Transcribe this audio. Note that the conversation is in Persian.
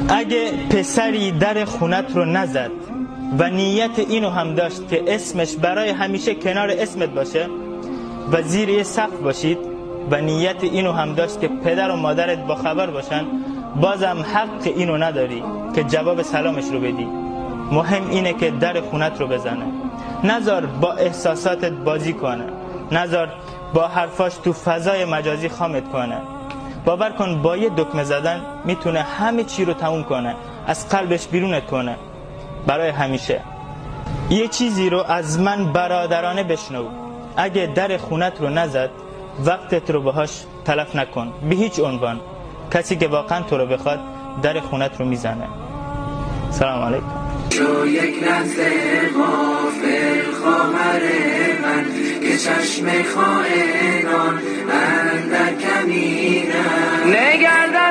اگه پسری در خونت رو نزد و نیت اینو هم داشت که اسمش برای همیشه کنار اسمت باشه و زیر یه سقف باشید و نیت اینو هم داشت که پدر و مادرت با خبر باشن، بازم حق اینو نداری که جواب سلامش رو بدی. مهم اینه که در خونت رو بزنه، نذار با احساساتت بازی کنه، نذار با حرفاش تو فضای مجازی خامت کنه. باور کن با یه دکمه زدن میتونه همه چی رو تموم کنه، از قلبش بیرونت کنه برای همیشه. یه چیزی رو از من برادرانه بشنو، اگه در خونت رو نزد وقتت رو باهاش تلف نکن به هیچ عنوان. کسی که واقعا تو رو بخواد در خونت رو میزنه. سلام علیکم. تو یک لحظه غافل خواهر من که چشم خائنان اندر کمینم نگردم